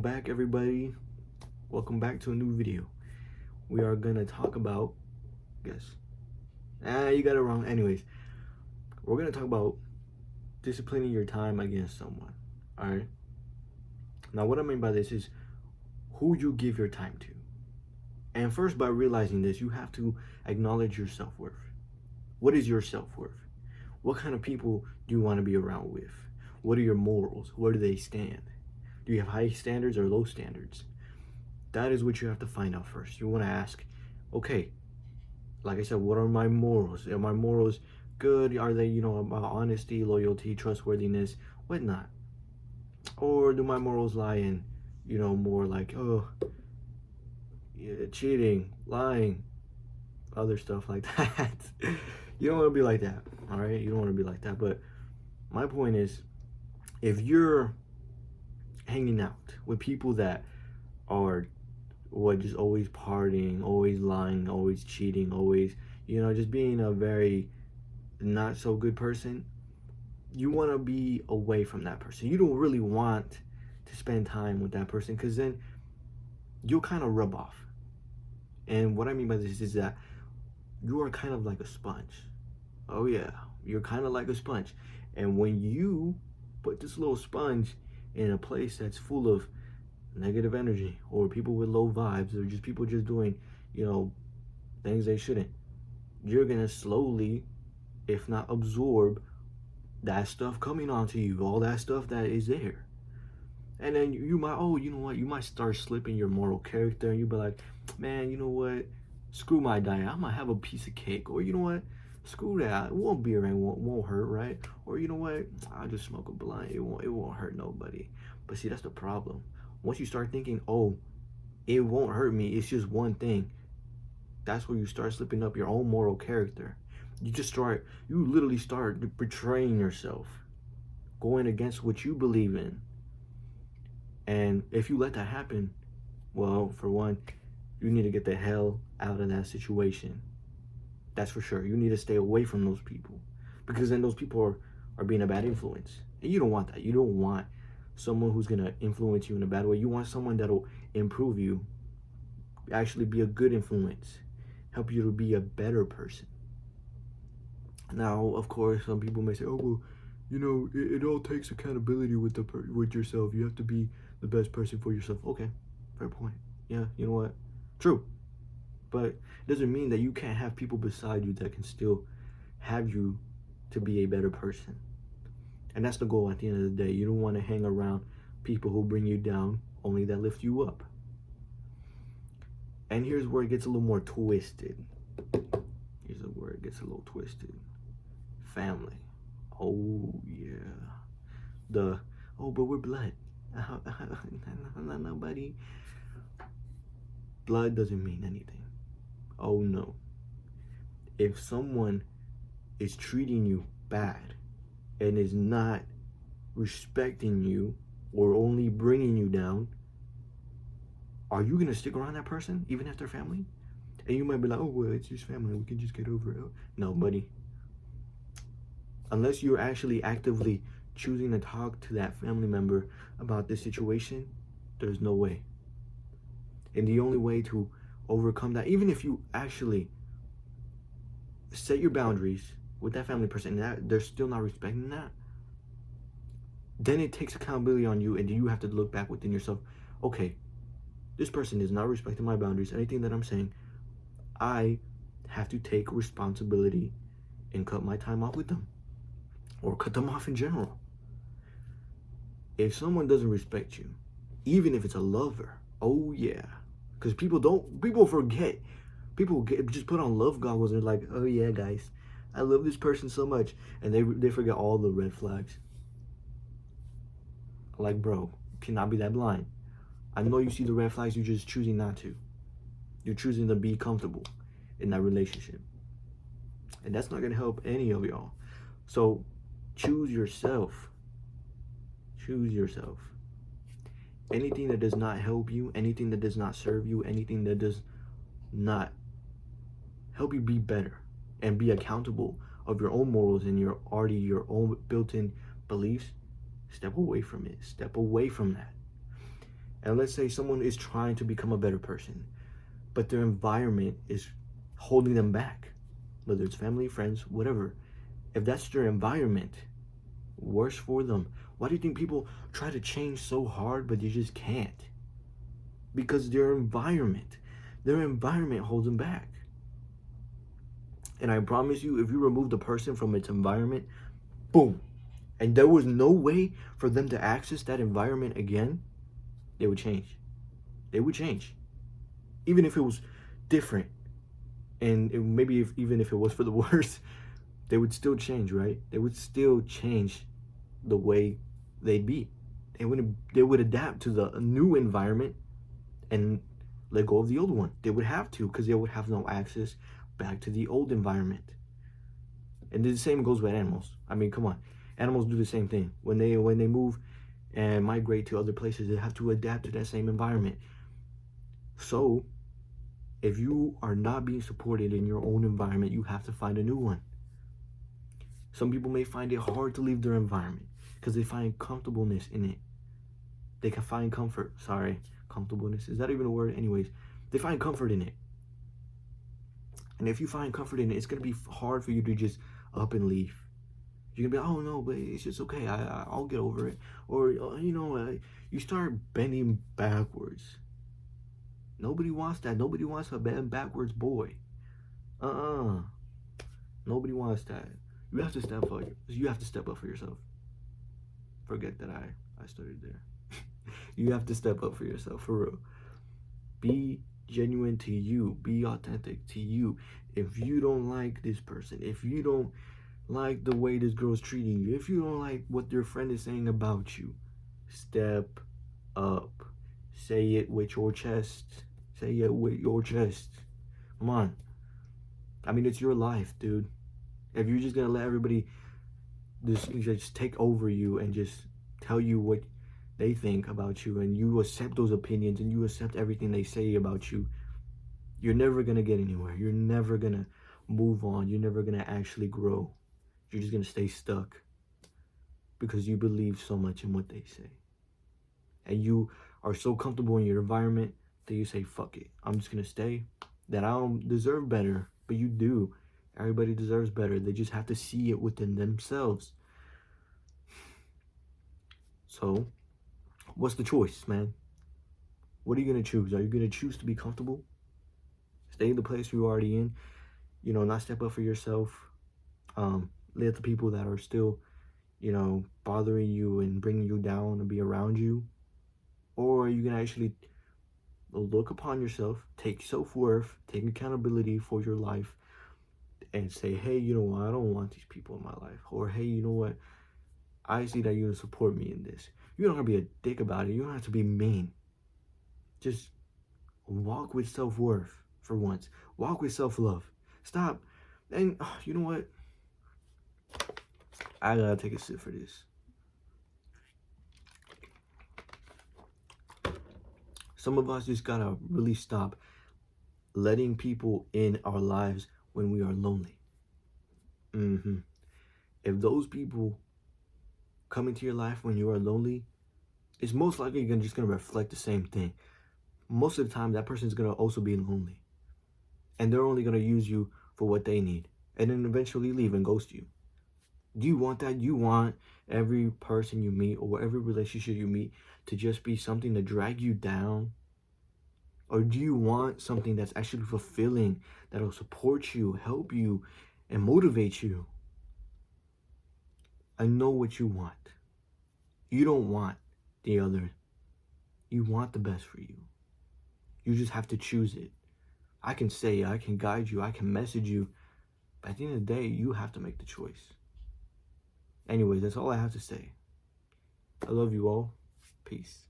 Back, everybody. Welcome back to a new video. We are gonna talk about, guess, you got it wrong. Anyways, we're gonna talk about disciplining your time against someone. All right. Now, what I mean by this is who you give your time to. And first, by realizing this, you have to acknowledge your self-worth. What is your self-worth? What kind of people do you want to be around with? What are your morals? Where do they stand? Do you have high standards or low standards? That is what you have to find out first. You want to ask, okay, like I said, what are my morals? Are my morals good? Are they, about honesty, loyalty, trustworthiness, whatnot? Or do my morals lie in, more like, cheating, lying, other stuff like that? You don't want to be like that, all right? You don't want to be like that. But my point is, if you're hanging out with people that are just always partying, always lying, always cheating, always, just being a very not so good person, you want to be away from that person. You don't really want to spend time with that person, because then you'll kind of rub off. And what I mean by this is that you are kind of like a sponge. Oh yeah, you're kind of like a sponge. And when you put this little sponge in a place that's full of negative energy, or people with low vibes, or just people just doing, things they shouldn't, you're gonna slowly, if not absorb, that stuff coming onto you, all that stuff that is there. And then you might, you might start slipping your moral character, and you be like, man, you know what, screw my diet, I might have a piece of cake, or you know what, screw that, one beer won't hurt, right? Or you know what, I'll just smoke a blunt, it won't hurt nobody. But see, that's the problem. Once you start thinking, oh, it won't hurt me, it's just one thing, that's where you start slipping up your own moral character. You literally start betraying yourself, going against what you believe in. And if you let that happen, well, for one, you need to get the hell out of that situation. That's for sure. You need to stay away from those people, because then those people are being a bad influence. And you don't want that. You don't want someone who's going to influence you in a bad way. You want someone that'll improve you, actually be a good influence, help you to be a better person. Now, of course, some people may say, oh, well, it all takes accountability with yourself. You have to be the best person for yourself. Okay, fair point. Yeah, you know what? True. But it doesn't mean that you can't have people beside you that can still have you to be a better person. And that's the goal at the end of the day. You don't want to hang around people who bring you down, only that lift you up. And here's where it gets a little more twisted. Family. Oh, yeah. But we're blood. Not nobody. Blood doesn't mean anything. Oh, no. If someone is treating you bad and is not respecting you, or only bringing you down, are you going to stick around that person even if they're family? And you might be like, oh, well, it's just family, we can just get over it. No, buddy. Unless you're actually actively choosing to talk to that family member about this situation, there's no way. And the only way to overcome that, even if you actually set your boundaries with that family person and that they're still not respecting that, then it takes accountability on you, and you have to look back within yourself. Okay, this person is not respecting my boundaries. Anything that I'm saying, I have to take responsibility and cut my time off with them, or cut them off in general. If someone doesn't respect you, even if it's a lover, oh yeah, because people forget. People just put on love goggles and they're like, oh yeah, guys, I love this person so much, and they forget all the red flags. Like, bro, you cannot be that blind. I know you see the red flags, you're just choosing not to. You're choosing to be comfortable in that relationship. And that's not going to help any of y'all. So choose yourself. Choose yourself. Anything that does not help you, anything that does not serve you, anything that does not help you be better and be accountable of your own morals and your own built-in beliefs, step away from it. Step away from that. And let's say someone is trying to become a better person, but their environment is holding them back, whether it's family, friends, whatever. If that's their environment, worse for them. Why do you think people try to change so hard, but you just can't? Because their environment holds them back. And I promise you, if you remove the person from its environment, boom, and there was no way for them to access that environment again, they would change. They would change. Even if it was different, and maybe even if it was for the worse, they would still change, right? They would still change the way they'd be. They would adapt to the new environment and let go of the old one. They would have to, because they would have no access back to the old environment. And the same goes with animals. I mean, come on. Animals do the same thing. When they move and migrate to other places, they have to adapt to that same environment. So, if you are not being supported in your own environment, you have to find a new one. Some people may find it hard to leave their environment because they find comfortableness in it. They can find comfort. Sorry, comfortableness. Is that even a word? Anyways, they find comfort in it. And if you find comfort in it, it's going to be hard for you to just up and leave. You're going to be, oh no, but it's just okay. I'll get over it. Or, you start bending backwards. Nobody wants that. Nobody wants a bend backwards boy. Nobody wants that. You have to step up. You have to step up for yourself. Forget that I started there. You have to step up for yourself, for real. Be genuine to you. Be authentic to you. If you don't like this person, if you don't like the way this girl's treating you, if you don't like what your friend is saying about you, step up. Say it with your chest. Say it with your chest. Come on. I mean, it's your life, dude. If you're just gonna let everybody just take over you and just tell you what they think about you, and you accept those opinions and you accept everything they say about you, you're never gonna get anywhere. You're never gonna move on. You're never gonna actually grow. You're just gonna stay stuck because you believe so much in what they say. And you are so comfortable in your environment that you say, fuck it, I'm just gonna stay. That I don't deserve better, but you do. Everybody deserves better. They just have to see it within themselves. So, what's the choice, man? What are you going to choose? Are you going to choose to be comfortable? Stay in the place you're already in? Not step up for yourself? Let the people that are still, bothering you and bringing you down and be around you? Or are you going to actually look upon yourself, take self-worth, take accountability for your life, and say, hey, you know what, I don't want these people in my life. Or, hey, you know what, I see that you support me in this. You don't have to be a dick about it. You don't have to be mean. Just walk with self-worth for once. Walk with self-love. Stop. And you know what? I gotta take a sip for this. Some of us just gotta really stop letting people in our lives when we are lonely. If those people come into your life when you are lonely, it's most likely just gonna reflect the same thing. Most of the time, that person's gonna also be lonely, and they're only gonna use you for what they need, and then eventually leave and ghost you. Do you want that? You want every person you meet or every relationship you meet to just be something to drag you down? Or do you want something that's actually fulfilling, that'll support you, help you, and motivate you? I know what you want. You don't want the other. You want the best for you. You just have to choose it. I can say it, I can guide you, I can message you, but at the end of the day, you have to make the choice. Anyways, that's all I have to say. I love you all. Peace.